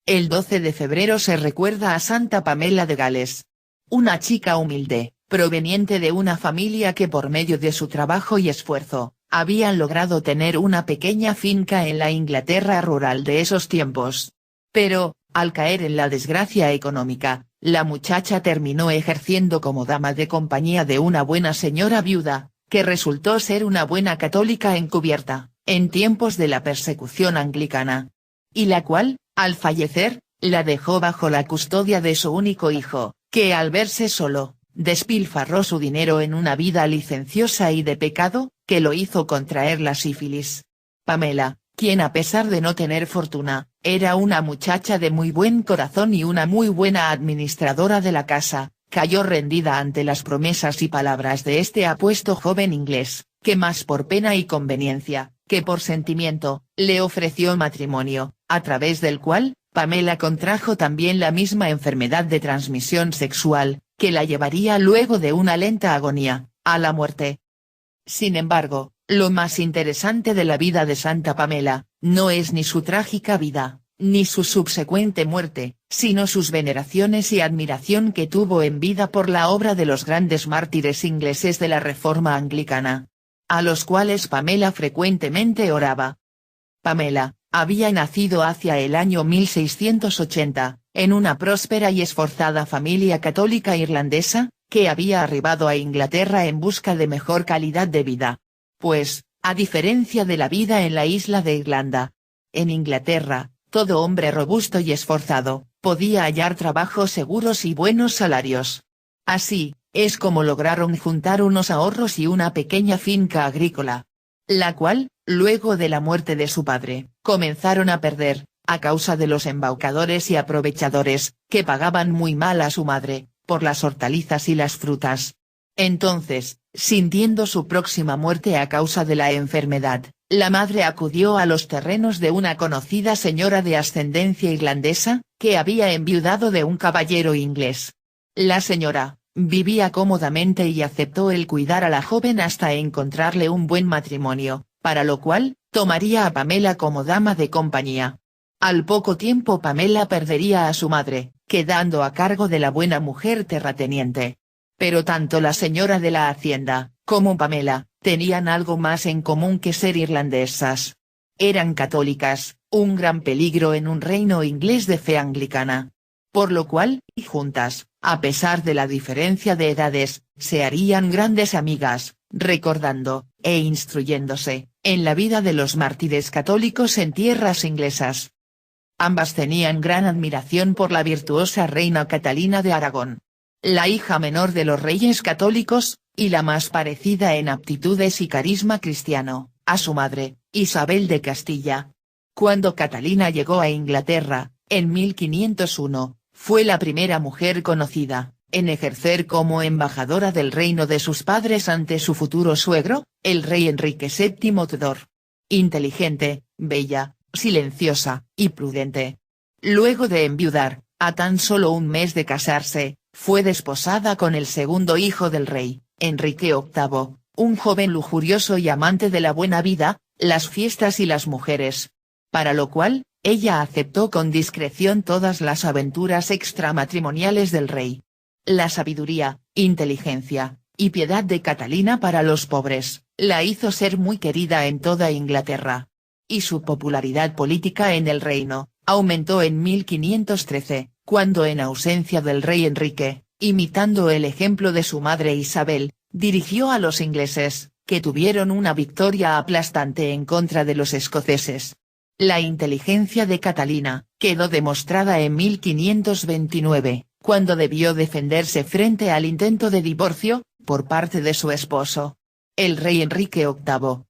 El 12 de febrero se recuerda a Santa Pamela de Gales. Una chica humilde, proveniente de una familia que por medio de su trabajo y esfuerzo, habían logrado tener una pequeña finca en la Inglaterra rural de esos tiempos. Pero, al caer en la desgracia económica, la muchacha terminó ejerciendo como dama de compañía de una buena señora viuda, que resultó ser una buena católica encubierta, en tiempos de la persecución anglicana. Y la cual, al fallecer, la dejó bajo la custodia de su único hijo, que al verse solo, despilfarró su dinero en una vida licenciosa y de pecado, que lo hizo contraer la sífilis. Pamela, quien a pesar de no tener fortuna, era una muchacha de muy buen corazón y una muy buena administradora de la casa, cayó rendida ante las promesas y palabras de este apuesto joven inglés, que más por pena y conveniencia, que por sentimiento, le ofreció matrimonio, a través del cual, Pamela contrajo también la misma enfermedad de transmisión sexual, que la llevaría luego de una lenta agonía, a la muerte. Sin embargo, lo más interesante de la vida de Santa Pamela, no es ni su trágica vida, ni su subsecuente muerte, sino sus veneraciones y admiración que tuvo en vida por la obra de los grandes mártires ingleses de la Reforma anglicana, a los cuales Pamela frecuentemente oraba. Pamela, había nacido hacia el año 1680, en una próspera y esforzada familia católica irlandesa, que había arribado a Inglaterra en busca de mejor calidad de vida. Pues, a diferencia de la vida en la isla de Irlanda, en Inglaterra, todo hombre robusto y esforzado, podía hallar trabajos seguros y buenos salarios. Así, es como lograron juntar unos ahorros y una pequeña finca agrícola, la cual, luego de la muerte de su padre, comenzaron a perder, a causa de los embaucadores y aprovechadores, que pagaban muy mal a su madre, por las hortalizas y las frutas. Entonces, sintiendo su próxima muerte a causa de la enfermedad, la madre acudió a los terrenos de una conocida señora de ascendencia irlandesa, que había enviudado de un caballero inglés. La señora, vivía cómodamente y aceptó el cuidar a la joven hasta encontrarle un buen matrimonio, para lo cual, tomaría a Pamela como dama de compañía. Al poco tiempo Pamela perdería a su madre, quedando a cargo de la buena mujer terrateniente. Pero tanto la señora de la hacienda, como Pamela, tenían algo más en común que ser irlandesas. Eran católicas, un gran peligro en un reino inglés de fe anglicana. Por lo cual, y juntas, a pesar de la diferencia de edades, se harían grandes amigas, recordando, e instruyéndose, en la vida de los mártires católicos en tierras inglesas. Ambas tenían gran admiración por la virtuosa reina Catalina de Aragón, la hija menor de los reyes católicos, y la más parecida en aptitudes y carisma cristiano, a su madre, Isabel de Castilla. Cuando Catalina llegó a Inglaterra, en 1501, fue la primera mujer conocida, en ejercer como embajadora del reino de sus padres ante su futuro suegro, el rey Enrique VII Tudor. Inteligente, bella, silenciosa, y prudente. Luego de enviudar, a tan solo un mes de casarse, fue desposada con el segundo hijo del rey, Enrique VIII, un joven lujurioso y amante de la buena vida, las fiestas y las mujeres. Para lo cual, ella aceptó con discreción todas las aventuras extramatrimoniales del rey. La sabiduría, inteligencia, y piedad de Catalina para los pobres, la hizo ser muy querida en toda Inglaterra. Y su popularidad política en el reino, aumentó en 1513, cuando en ausencia del rey Enrique, imitando el ejemplo de su madre Isabel, dirigió a los ingleses, que tuvieron una victoria aplastante en contra de los escoceses. La inteligencia de Catalina, quedó demostrada en 1529, cuando debió defenderse frente al intento de divorcio, por parte de su esposo, el rey Enrique VIII.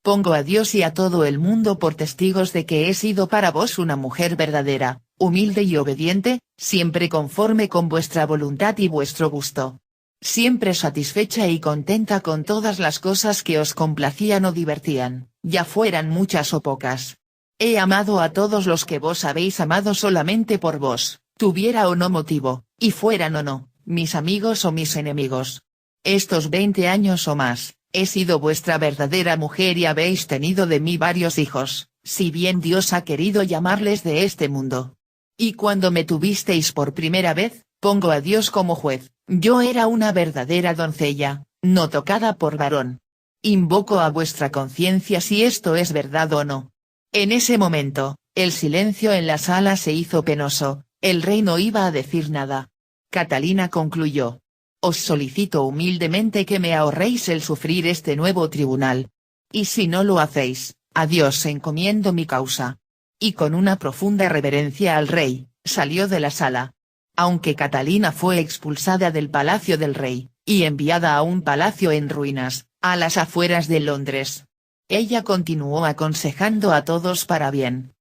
Pongo a Dios y a todo el mundo por testigos de que he sido para vos una mujer verdadera, humilde y obediente, siempre conforme con vuestra voluntad y vuestro gusto. Siempre satisfecha y contenta con todas las cosas que os complacían o divertían, ya fueran muchas o pocas. He amado a todos los que vos habéis amado solamente por vos, tuviera o no motivo, y fueran o no, mis amigos o mis enemigos. Estos 20 años o más, he sido vuestra verdadera mujer y habéis tenido de mí varios hijos, si bien Dios ha querido llamarles de este mundo. Y cuando me tuvisteis por primera vez, pongo a Dios como juez, yo era una verdadera doncella, no tocada por varón. Invoco a vuestra conciencia si esto es verdad o no. En ese momento, el silencio en la sala se hizo penoso, el rey no iba a decir nada. Catalina concluyó. Os solicito humildemente que me ahorréis el sufrir este nuevo tribunal. Y si no lo hacéis, a Dios encomiendo mi causa. Y con una profunda reverencia al rey, salió de la sala. Aunque Catalina fue expulsada del palacio del rey, y enviada a un palacio en ruinas, a las afueras de Londres. Ella continuó aconsejando a todos para bien.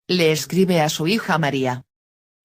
Le escribe a su hija María.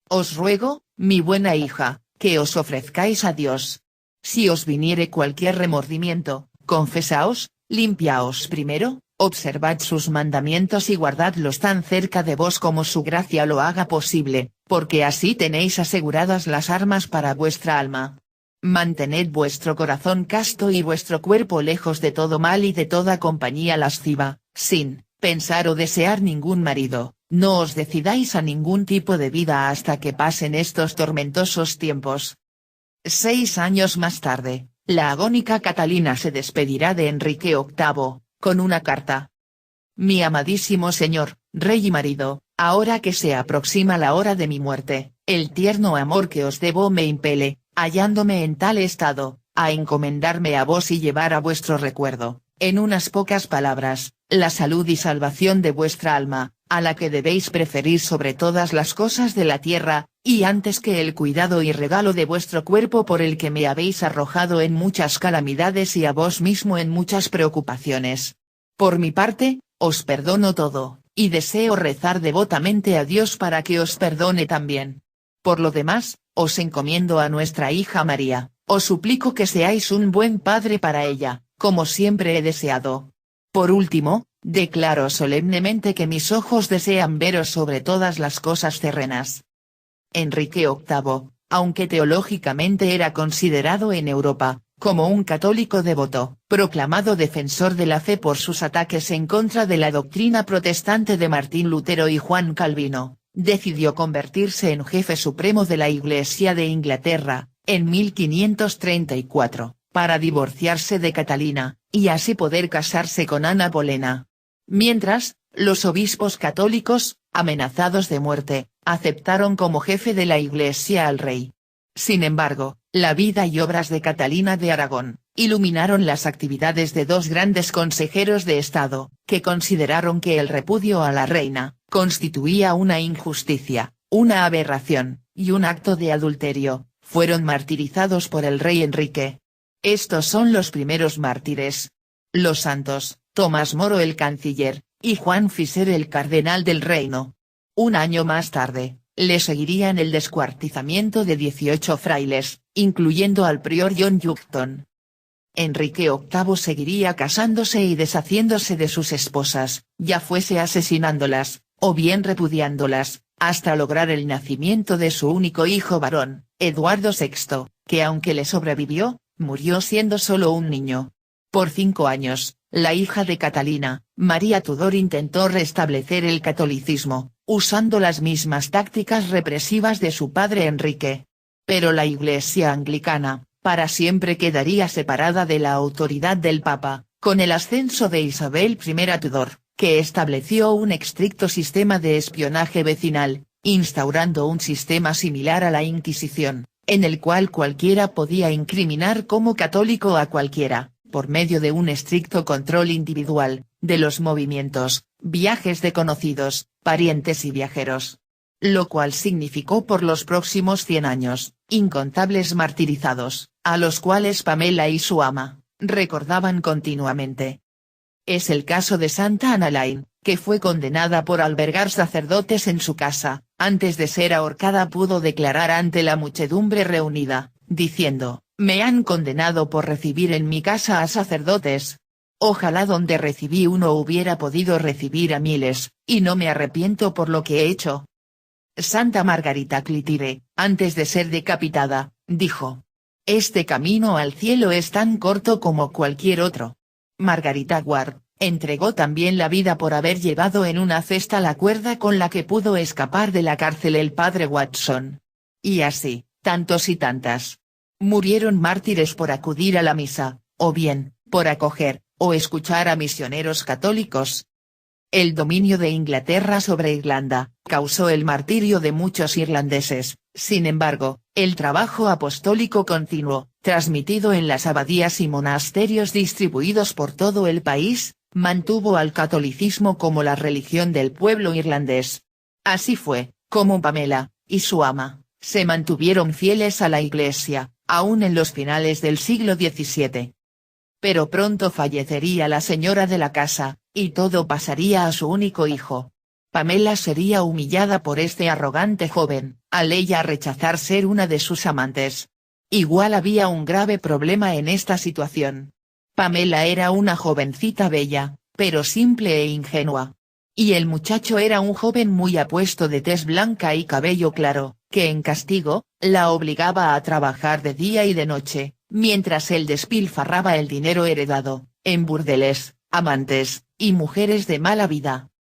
Os ruego, mi buena hija, que os ofrezcáis a Dios. Si os viniere cualquier remordimiento, confesaos, limpiaos primero, observad sus mandamientos y guardadlos tan cerca de vos como su gracia lo haga posible, porque así tenéis aseguradas las armas para vuestra alma. Mantened vuestro corazón casto y vuestro cuerpo lejos de todo mal y de toda compañía lasciva, sin pensar o desear ningún marido, no os decidáis a ningún tipo de vida hasta que pasen estos tormentosos tiempos. 6 años más tarde, la agónica Catalina se despedirá de Enrique VIII, con una carta. Mi amadísimo señor, rey y marido, ahora que se aproxima la hora de mi muerte, el tierno amor que os debo me impele, hallándome en tal estado, a encomendarme a vos y llevar a vuestro recuerdo, en unas pocas palabras, la salud y salvación de vuestra alma, a la que debéis preferir sobre todas las cosas de la tierra, y antes que el cuidado y regalo de vuestro cuerpo por el que me habéis arrojado en muchas calamidades y a vos mismo en muchas preocupaciones. Por mi parte, os perdono todo, y deseo rezar devotamente a Dios para que os perdone también. Por lo demás, os encomiendo a nuestra hija María, os suplico que seáis un buen padre para ella, como siempre he deseado. Por último, declaro solemnemente que mis ojos desean veros sobre todas las cosas terrenas. Enrique VIII, aunque teológicamente era considerado en Europa, como un católico devoto, proclamado defensor de la fe por sus ataques en contra de la doctrina protestante de Martín Lutero y Juan Calvino, decidió convertirse en jefe supremo de la Iglesia de Inglaterra, en 1534, para divorciarse de Catalina, y así poder casarse con Ana Bolena. Mientras, los obispos católicos, amenazados de muerte, aceptaron como jefe de la Iglesia al rey. Sin embargo, la vida y obras de Catalina de Aragón, iluminaron las actividades de dos grandes consejeros de Estado, que consideraron que el repudio a la reina, constituía una injusticia, una aberración, y un acto de adulterio, fueron martirizados por el rey Enrique. Estos son los primeros mártires. Los santos, Tomás Moro el canciller, y Juan Fischer el cardenal del reino. Un año más tarde, le seguirían el descuartizamiento de 18 frailes, incluyendo al prior John Houghton. Enrique VIII seguiría casándose y deshaciéndose de sus esposas, ya fuese asesinándolas, o bien repudiándolas, hasta lograr el nacimiento de su único hijo varón, Eduardo VI, que aunque le sobrevivió, murió siendo solo un niño. Por 5 años, la hija de Catalina, María Tudor intentó restablecer el catolicismo, usando las mismas tácticas represivas de su padre Enrique. Pero la Iglesia anglicana, para siempre quedaría separada de la autoridad del Papa, con el ascenso de Isabel I Tudor, que estableció un estricto sistema de espionaje vecinal, instaurando un sistema similar a la Inquisición, en el cual cualquiera podía incriminar como católico a cualquiera, por medio de un estricto control individual, de los movimientos, viajes de conocidos, parientes y viajeros. Lo cual significó por los próximos 100 años, incontables martirizados, a los cuales Pamela y su ama, recordaban continuamente. Es el caso de Santa Annalyn, que fue condenada por albergar sacerdotes en su casa, antes de ser ahorcada pudo declarar ante la muchedumbre reunida, diciendo, me han condenado por recibir en mi casa a sacerdotes. Ojalá donde recibí uno hubiera podido recibir a miles, y no me arrepiento por lo que he hecho. Santa Margarita Clítire, antes de ser decapitada, dijo. Este camino al cielo es tan corto como cualquier otro. Margarita Ward, Entregó también la vida por haber llevado en una cesta la cuerda con la que pudo escapar de la cárcel el padre Watson. Y así, tantos y tantas. Murieron mártires por acudir a la misa, o bien, por acoger, o escuchar a misioneros católicos. El dominio de Inglaterra sobre Irlanda, causó el martirio de muchos irlandeses, sin embargo, el trabajo apostólico continuó, transmitido en las abadías y monasterios distribuidos por todo el país, mantuvo al catolicismo como la religión del pueblo irlandés. Así fue, como Pamela, y su ama, se mantuvieron fieles a la Iglesia, aún en los finales del siglo XVII. Pero pronto fallecería la señora de la casa, y todo pasaría a su único hijo. Pamela sería humillada por este arrogante joven, al ella rechazar ser una de sus amantes. Igual había un grave problema en esta situación. Pamela era una jovencita bella, pero simple e ingenua. Y el muchacho era un joven muy apuesto de tez blanca y cabello claro, que en castigo, la obligaba a trabajar de día y de noche, mientras él despilfarraba el dinero heredado, en burdeles, amantes, y mujeres de mala vida.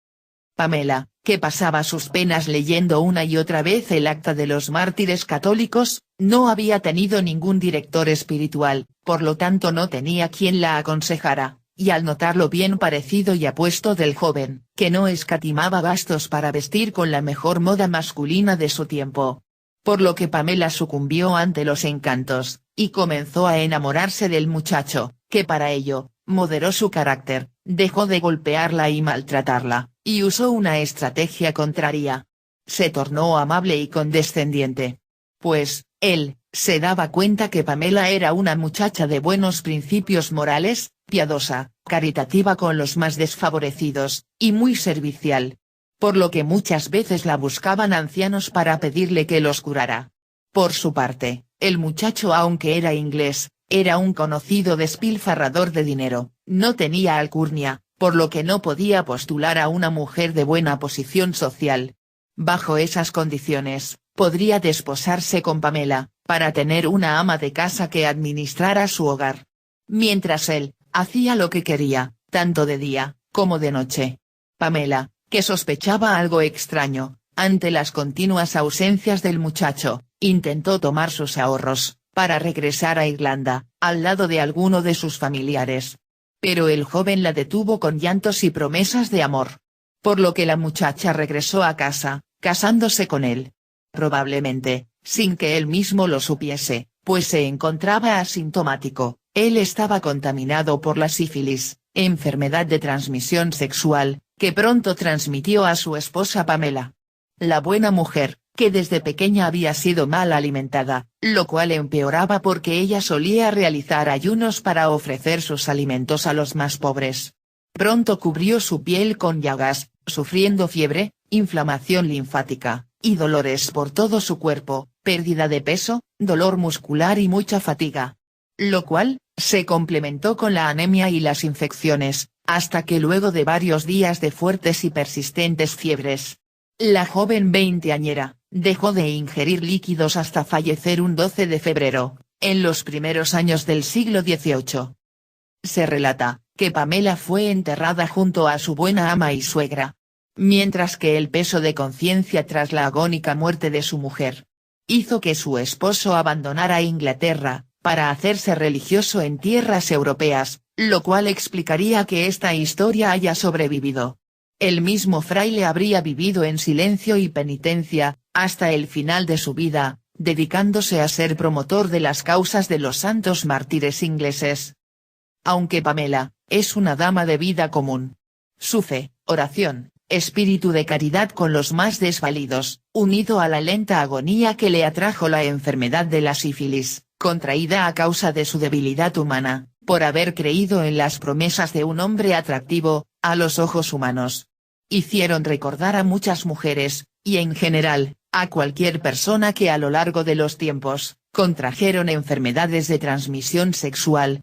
Pamela, que pasaba sus penas leyendo una y otra vez el Acta de los Mártires Católicos, no había tenido ningún director espiritual, por lo tanto no tenía quien la aconsejara, y al notar lo bien parecido y apuesto del joven, que no escatimaba gastos para vestir con la mejor moda masculina de su tiempo. Por lo que Pamela sucumbió ante los encantos, y comenzó a enamorarse del muchacho, que para ello, moderó su carácter, dejó de golpearla y maltratarla, y usó una estrategia contraria. Se tornó amable y condescendiente. Pues, él, se daba cuenta que Pamela era una muchacha de buenos principios morales, piadosa, caritativa con los más desfavorecidos, y muy servicial. Por lo que muchas veces la buscaban ancianos para pedirle que los curara. Por su parte, el muchacho, aunque era inglés, era un conocido despilfarrador de dinero, no tenía alcurnia, por lo que no podía postular a una mujer de buena posición social. Bajo esas condiciones, podría desposarse con Pamela, para tener una ama de casa que administrara su hogar. Mientras él, hacía lo que quería, tanto de día, como de noche. Pamela, que sospechaba algo extraño, ante las continuas ausencias del muchacho, intentó tomar sus ahorros, para regresar a Irlanda, al lado de alguno de sus familiares. Pero el joven la detuvo con llantos y promesas de amor. Por lo que la muchacha regresó a casa, casándose con él. Probablemente, sin que él mismo lo supiese, pues se encontraba asintomático, él estaba contaminado por la sífilis, enfermedad de transmisión sexual, que pronto transmitió a su esposa Pamela. La buena mujer, que desde pequeña había sido mal alimentada, lo cual empeoraba porque ella solía realizar ayunos para ofrecer sus alimentos a los más pobres. Pronto cubrió su piel con llagas, sufriendo fiebre, inflamación linfática, y dolores por todo su cuerpo, pérdida de peso, dolor muscular y mucha fatiga. Lo cual, se complementó con la anemia y las infecciones, hasta que luego de varios días de fuertes y persistentes fiebres, la joven veinteañera, dejó de ingerir líquidos hasta fallecer un 12 de febrero, en los primeros años del siglo XVIII. Se relata, que Pamela fue enterrada junto a su buena ama y suegra. Mientras que el peso de conciencia tras la agónica muerte de su mujer, hizo que su esposo abandonara Inglaterra, para hacerse religioso en tierras europeas, lo cual explicaría que esta historia haya sobrevivido. El mismo fraile habría vivido en silencio y penitencia, hasta el final de su vida, dedicándose a ser promotor de las causas de los santos mártires ingleses. Aunque Pamela, es una dama de vida común. Su fe, oración, espíritu de caridad con los más desvalidos, unido a la lenta agonía que le atrajo la enfermedad de la sífilis, contraída a causa de su debilidad humana, por haber creído en las promesas de un hombre atractivo, a los ojos humanos. Hicieron recordar a muchas mujeres, y en general, a cualquier persona que a lo largo de los tiempos, contrajeron enfermedades de transmisión sexual,